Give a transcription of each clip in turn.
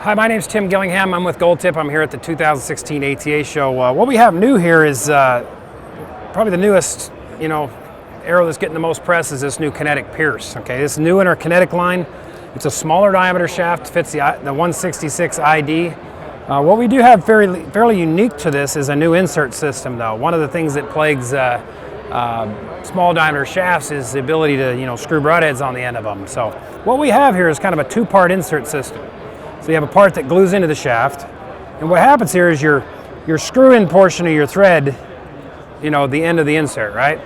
Hi, my name's Tim Gillingham. I'm with Gold Tip. I'm here at the 2016 ATA show. What we have new here is probably the newest, arrow that's getting the most press is this new kinetic Pierce. Okay, this is new in our kinetic line. It's a smaller diameter shaft, fits the 166 ID. What we do have fairly unique to this is a new insert system, though. One of the things that plagues small diameter shafts is the ability to, screw broadheads on the end of them. So what we have here is kind of a two-part insert system. So you have a part that glues into the shaft, and what happens here is your screw-in portion of your thread, the end of the insert, right?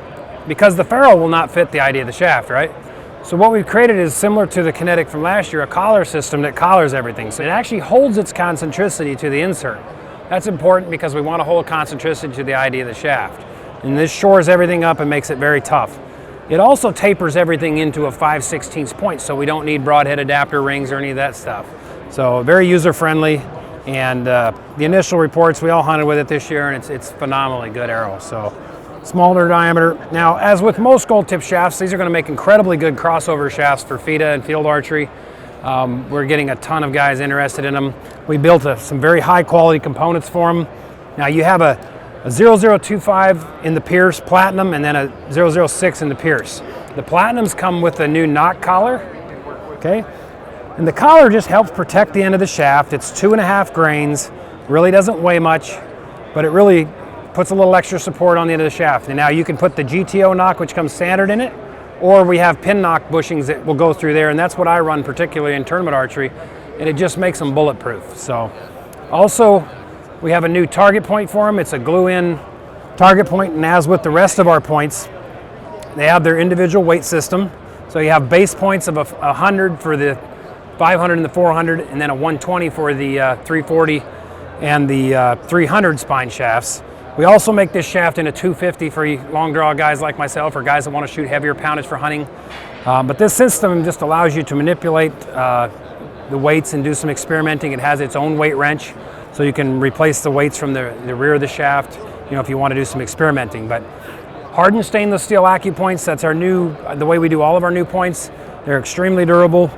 Because the ferrule will not fit the ID of the shaft, right? So what we've created is similar to the kinetic from last year, a collar system that collars everything. So it actually holds its concentricity to the insert. That's important because we want to hold concentricity to the ID of the shaft. And this shores everything up and makes it very tough. It also tapers everything into a 5/16 point, so we don't need broadhead adapter rings or any of that stuff. So very user-friendly, and the initial reports, we all hunted with it this year, and it's phenomenally good arrow. So smaller diameter. Now, as with most Gold Tip shafts, these are going to make incredibly good crossover shafts for FITA and field archery. We're getting a ton of guys interested in them. We built some very high-quality components for them. Now, you have a 0025 in the Pierce Platinum, and then a 006 in the Pierce. The Platinums come with a new knock collar, okay? And the collar just helps protect the end of the shaft. It's 2.5 grains, really doesn't weigh much, but it really puts a little extra support on the end of the shaft. And now you can put the GTO knock, which comes standard in it, or we have pin knock bushings that will go through there, and that's what I run particularly in tournament archery, and it just makes them bulletproof. So also, we have a new target point for them. It's a glue-in target point, and as with the rest of our points, they have their individual weight system. So you have base points of 100 for the 500 and the 400, and then a 120 for the 340 and the 300 spine shafts. We also make this shaft in a 250 for you long draw guys like myself, or guys that want to shoot heavier poundage for hunting. But this system just allows you to manipulate the weights and do some experimenting. It has its own weight wrench, so you can replace the weights from the rear of the shaft, if you want to do some experimenting. But hardened stainless steel AccuPoints, that's the way we do all of our new points. They're extremely durable.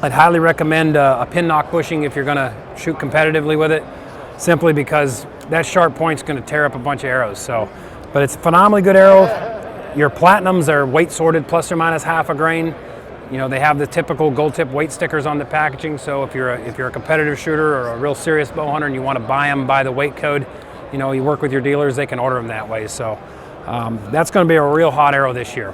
I'd highly recommend a pin knock bushing if you're going to shoot competitively with it, simply because that sharp point's going to tear up a bunch of arrows. But it's a phenomenally good arrow. Your Platinums are weight sorted plus or minus half a grain. They have the typical Gold Tip weight stickers on the packaging. So if you're a competitive shooter or a real serious bow hunter and you want to buy them by the weight code, you work with your dealers, they can order them that way. So that's going to be a real hot arrow this year.